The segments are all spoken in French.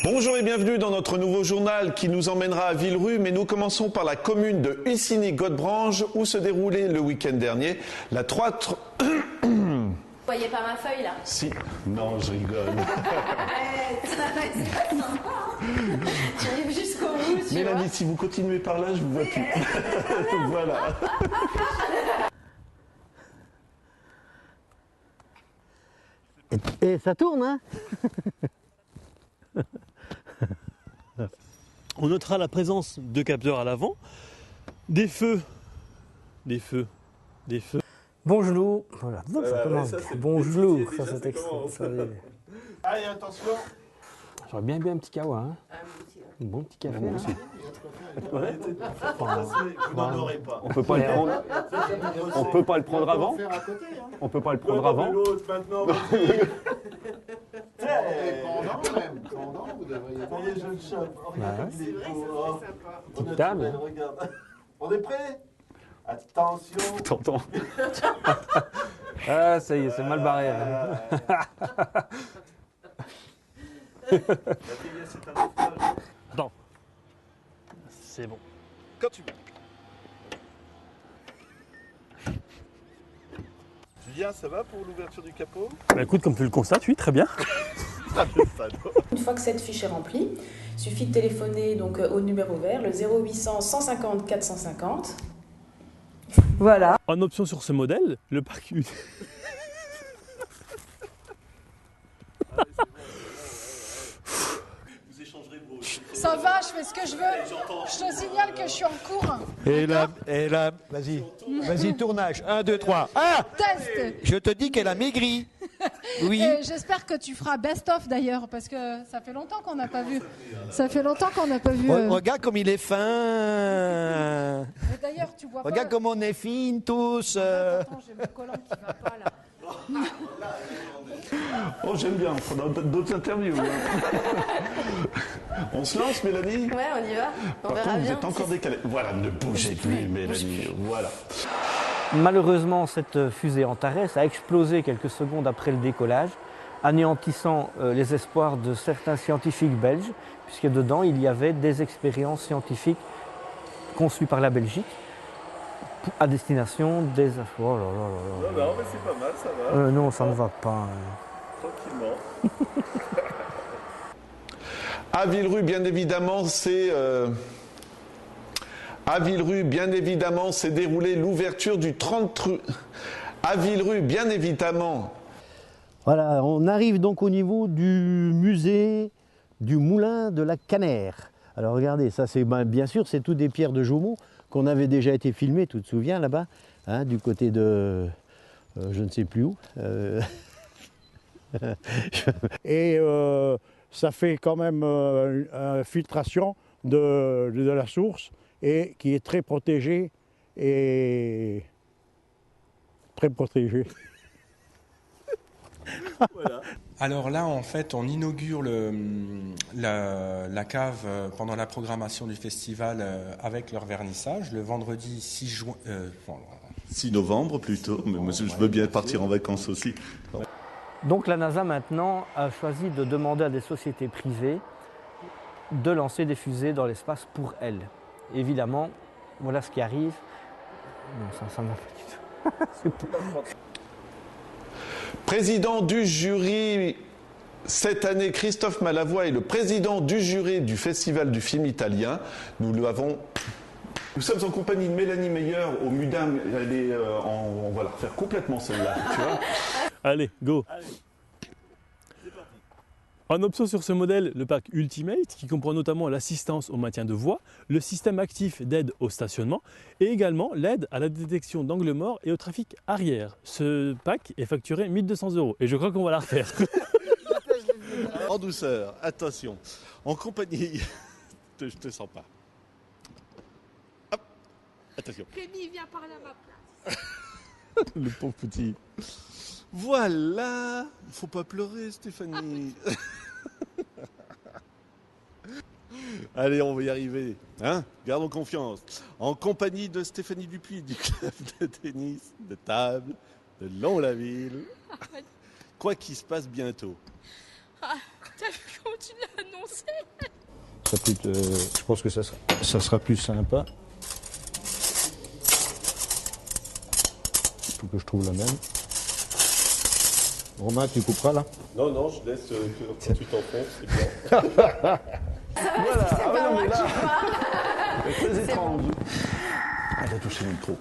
Bonjour et bienvenue dans notre nouveau journal qui nous emmènera à Villerue, mais nous commençons par la commune de Hussiny-Godebrange où se déroulait le week-end dernier la 3... Vous voyez pas ma feuille là? Si. Non, je rigole. C'est pas sympa. Tu arrives jusqu'au bout, tu Mélanie, vois. si vous continuez par là, je vous vois plus. Voilà. Et ça tourne, hein? On notera la présence de capteurs à l'avant, des feux. Bonjour. Voilà. Donc, ça commence. ça, c'est Bonjour. déjà, Ça, ça c'est extra. commence. Ça, Allez, attention. J'aurais bien bu un petit kawa, hein? Un bon petit café, là. Vous n'en aurez pas. On peut pas le prendre. On peut pas le prendre avant. On peut pas le prendre avant. L'autre maintenant. Pendant, vous devriez. Attendez, je le chope. Regarde, il est beau. Petite table, hein. Regarde. On est prêt? Attention. T'entends? Ah, ça y est, c'est mal barré. Là. Non. C'est bon. Quand tu veux. Julien, ça va pour l'ouverture du capot? Bah écoute, comme tu le constates, oui, très bien. Une fois que cette fiche est remplie, il suffit de téléphoner donc au numéro vert, le 0800 150 450. Voilà. En option sur ce modèle, le parc Vous échangerez vos... Ça va, je fais ce que je veux. Je te signale que je suis en cours. Et là, vas-y, tournage. 1, 2, 3. Ah! Test. Je te dis qu'elle a maigri. Oui. Et j'espère que tu feras best-of d'ailleurs, parce que ça fait longtemps qu'on n'a pas vu. Ça fait longtemps qu'on n'a pas vu. Regarde comme il est fin. Mais d'ailleurs, tu vois pas. Regarde comme on est fines tous. Attends, j'ai mon collant qui va pas là. Oh, j'aime bien, on fera d'autres interviews. On se lance, Mélanie? Ouais, on y va. On Par verra contre, vous bien. êtes encore décalé. Voilà, ne bougez plus, Mélanie. Voilà. Malheureusement, cette fusée Antares a explosé quelques secondes après le décollage, anéantissant les espoirs de certains scientifiques belges, puisque dedans, il y avait des expériences scientifiques conçues par la Belgique à destination des... Oh là là là là. Non, mais c'est pas mal, ça va. Non, ça ne va pas. Tranquillement. À Villerue, bien évidemment, À Villerue, bien évidemment, s'est déroulée l'ouverture du 30 rue. À Villerue, bien évidemment. Voilà, on arrive donc au niveau du musée du moulin de la Canère. Alors regardez, ça c'est bien sûr, c'est tout des pierres de Jaumont qu'on avait déjà été filmées, tu te souviens là-bas, hein, du côté de je ne sais plus où. Et ça fait quand même une filtration de la source et qui est très protégée et très protégée. Voilà. Alors là, en fait, on inaugure la cave pendant la programmation du festival avec leur vernissage le vendredi 6 juin. 6 novembre plutôt, mais moi, je veux bien partir en vacances aussi. Donc la NASA maintenant a choisi de demander à des sociétés privées de lancer des fusées dans l'espace pour elle. Évidemment, voilà ce qui arrive. Non, ça ne va pas du tout. Président du jury, cette année, Christophe Malavoie est le président du jury du Festival du film italien. Nous sommes en compagnie de Mélanie Meyer au Mudam. On va la refaire complètement celle-là, tu vois. Allez, go. En option sur ce modèle, le pack Ultimate, qui comprend notamment l'assistance au maintien de voie, le système actif d'aide au stationnement et également l'aide à la détection d'angle mort et au trafic arrière. Ce pack est facturé 1 200 € et je crois qu'on va la refaire. En douceur, attention. En compagnie... Je te sens pas. Hop, attention. Rémi, viens parler à ma place. Le pauvre petit. Voilà. Faut pas pleurer, Stéphanie. Allez, on va y arriver. Hein? Gardons confiance. En compagnie de Stéphanie Dupuis du club de tennis, de table, de Lons-la-Ville. Quoi qu'il se passe bientôt. Ah, t'as vu comment tu l'as annoncé? Je pense que ça sera plus sympa. Il faut que je trouve la même. Romain, tu couperas là? Non, non, je laisse quand tu t'enfonces, c'est bien. Voilà, C'est pas moi qui c'est très étrange. Elle a touché le micro.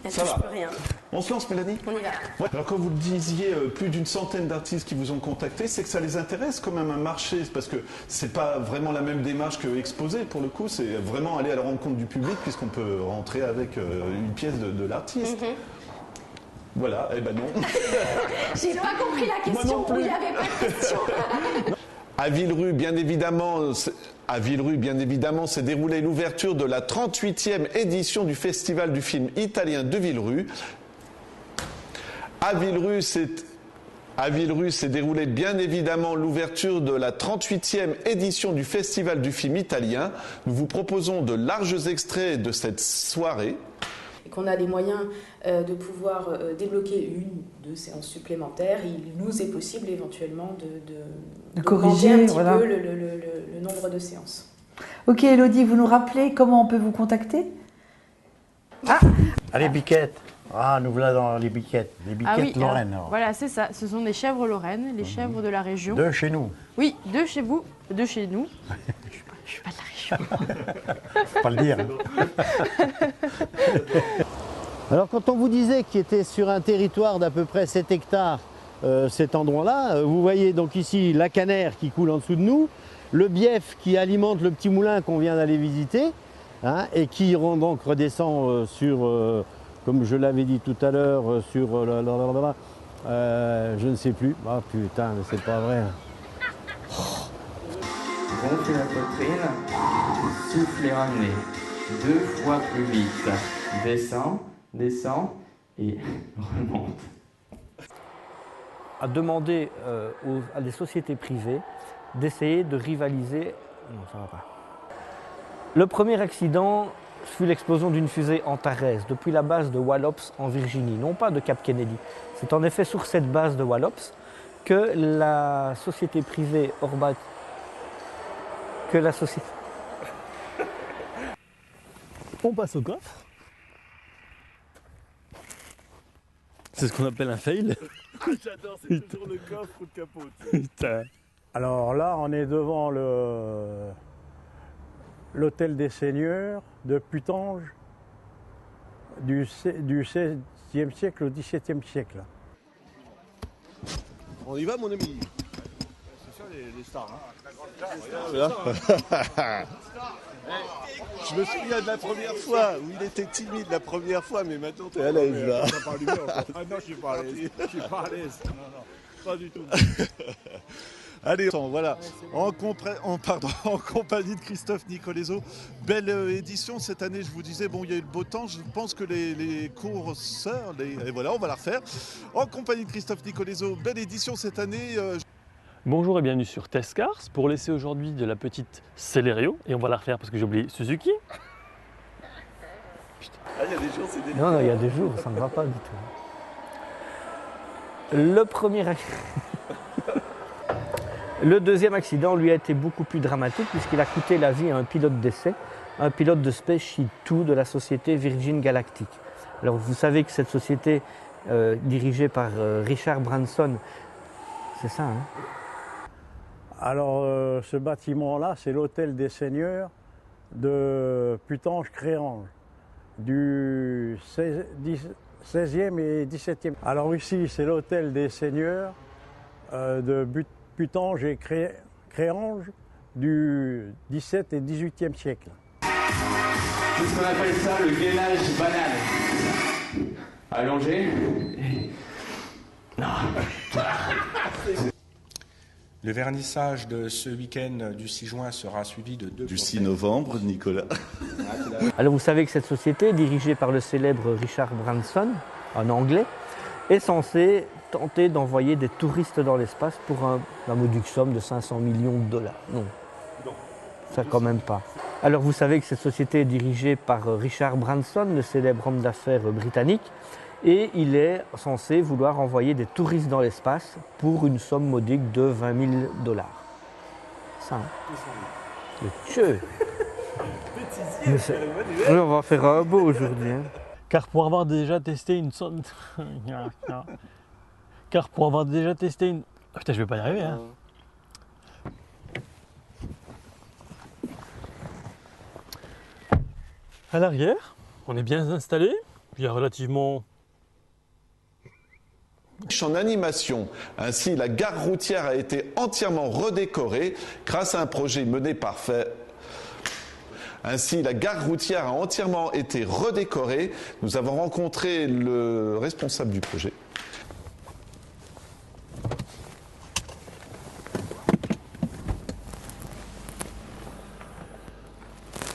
Elle Ça touche va. plus rien. On se lance, Mélanie? On y va. Ouais. Alors, comme vous le disiez, plus d'une centaine d'artistes qui vous ont contacté, c'est que ça les intéresse quand même un marché, parce que c'est pas vraiment la même démarche que exposer pour le coup, c'est vraiment aller à la rencontre du public, puisqu'on peut rentrer avec une pièce de l'artiste. Voilà, eh ben non. J'ai pas compris la Moi question, non plus. il n'y avait pas de question. À Villerue, bien évidemment, s'est déroulée l'ouverture de la 38e édition du Festival du film italien de Villerue. À Villerue, s'est déroulée bien évidemment l'ouverture de la 38e édition du Festival du film italien. Nous vous proposons de larges extraits de cette soirée. Et qu'on a les moyens de pouvoir débloquer une, 2 séances supplémentaires, il nous est possible éventuellement De corriger corriger, un petit voilà. peu le nombre de séances. Ok, Elodie, vous nous rappelez comment on peut vous contacter? Allez, biquettes. Ah, nous voilà dans les biquettes. Les biquettes Lorraine. alors. Voilà, c'est ça. Ce sont des chèvres lorraines, les chèvres de la région. De chez nous. Oui, de chez vous, de chez nous. Je suis pas de la région. Faut pas le dire. Alors, quand on vous disait qu'il était sur un territoire d'à peu près 7 hectares, cet endroit-là, vous voyez donc ici la Canère qui coule en dessous de nous, le Bief qui alimente le petit moulin qu'on vient d'aller visiter, hein, et qui donc redescend sur, comme je l'avais dit tout à l'heure, sur je ne sais plus. Ah putain, mais c'est pas vrai. Gonflez la poitrine, soufflez un nez, 2 fois plus vite. Descend et remonte. A demandé à des sociétés privées d'essayer de rivaliser. Non, ça va pas. Le premier accident fut l'explosion d'une fusée Antares depuis la base de Wallops en Virginie, non pas de Cap Kennedy. C'est en effet sur cette base de Wallops que la société privée Orbat. On passe au coffre. C'est ce qu'on appelle un fail. J'adore, c'est toujours le coffre ou le capot. Putain. Alors là, on est devant l'hôtel des Seigneurs de Putange du XVIe siècle au XVIIe siècle. On y va, mon ami? C'est ça les stars. Je me souviens de la première fois où il était timide la première fois, mais maintenant t'es à l'aise là. Ah non, je suis pas à l'aise. Je suis pas à l'aise. Non, pas du tout. Allez, voilà, en compagnie de Christophe Nicoleso. Belle édition cette année, je vous disais, bon, il y a eu le beau temps, je pense que les courseurs, et voilà, on va la refaire. En compagnie de Christophe Nicoleso, belle édition cette année. Bonjour et bienvenue sur Testcars pour l'essai aujourd'hui de la petite Celerio. Et on va la refaire parce que j'ai oublié Suzuki. Ah, il y a des jours, c'est délicat. Non, il y a des jours, ça ne va pas du tout. Le deuxième accident lui a été beaucoup plus dramatique puisqu'il a coûté la vie à un pilote d'essai, un pilote de Spaceship 2 de la société Virgin Galactic. Alors vous savez que cette société dirigée par Richard Branson, c'est ça, hein? Alors, ce bâtiment-là, c'est l'hôtel des Seigneurs de Putange-Créange, du 16e et 17e. Alors ici, c'est l'hôtel des Seigneurs de Putange et Créange du 17 et 18e siècle. C'est ce qu'on appelle ça le gainage banal. Allongé. Non. Le vernissage de ce week-end du 6 juin sera suivi de 2 Du 6 novembre, Nicolas. Alors vous savez que cette société, dirigée par le célèbre Richard Branson, un Anglais, est censée tenter d'envoyer des touristes dans l'espace pour la modique somme de 500 millions de dollars. Non, ça quand même pas. Alors vous savez que cette société est dirigée par Richard Branson, le célèbre homme d'affaires britannique, et il est censé vouloir envoyer des touristes dans l'espace pour une somme modique de 20 000 dollars. ça. Hein. Le Dieu. Oui, on va faire un beau aujourd'hui. Hein. Car pour avoir déjà testé une sorte... Car pour avoir déjà testé une... Oh, putain, je vais pas y arriver. Hein. À l'arrière, on est bien installé. Il y a relativement... En animation. Ainsi, la gare routière a été entièrement redécorée grâce à un projet mené par Ainsi, la gare routière a entièrement été redécorée. Nous avons rencontré le responsable du projet.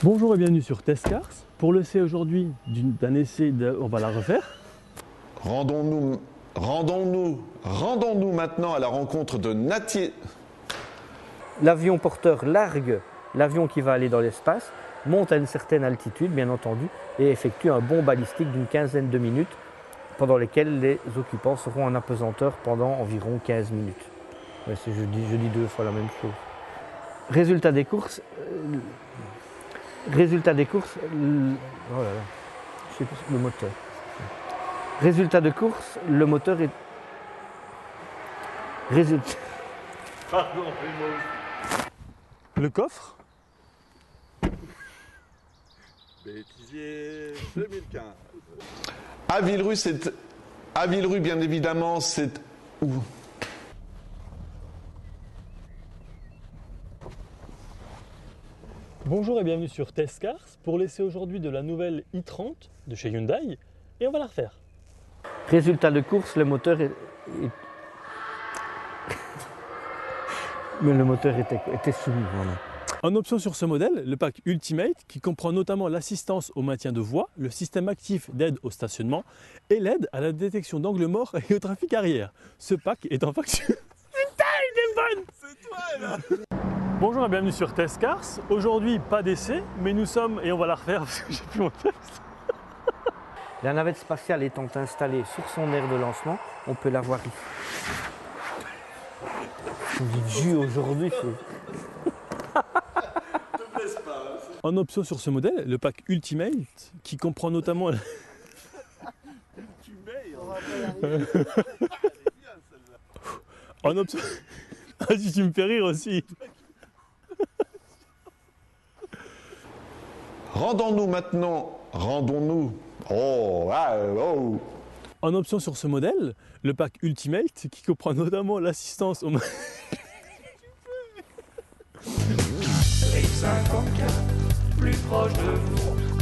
Bonjour et bienvenue sur Test Cars. Pour l'essai aujourd'hui d'un essai, on va la refaire. Rendons-nous maintenant à la rencontre de Nati. L'avion porteur largue l'avion qui va aller dans l'espace, monte à une certaine altitude, bien entendu, et effectue un bond balistique d'une quinzaine de minutes, pendant lesquelles les occupants seront en apesanteur pendant environ 15 minutes. Ouais, je dis deux fois la même chose. Résultat des courses. Oh là là, je sais plus, le moteur. Résultat de course, le moteur est. Pardon, le coffre. Bêtisier 2015. À Villerupt, bien évidemment, c'est où? Bonjour et bienvenue sur Test Cars pour l'essai aujourd'hui de la nouvelle i30 de chez Hyundai et on va la refaire. Résultat de course, le moteur Mais le moteur était soumis. Voilà. En option sur ce modèle, le pack Ultimate qui comprend notamment l'assistance au maintien de voie, le système actif d'aide au stationnement et l'aide à la détection d'angle mort et au trafic arrière. Ce pack est en faction. Putain, il est bonne! C'est toi là! Bonjour et bienvenue sur Test Cars. Aujourd'hui, pas d'essai, mais nous sommes, et on va la refaire parce que j'ai plus mon texte. La navette spatiale étant installée sur son aire de lancement, on peut la voir ici. On dit jus aujourd'hui, c'est... En option sur ce modèle, le pack Ultimate qui comprend notamment... En option... Ah si tu me fais rire aussi. Rendons-nous. Oh. En option sur ce modèle, le pack Ultimate qui comprend notamment l'assistance au... 54, plus proche de vous.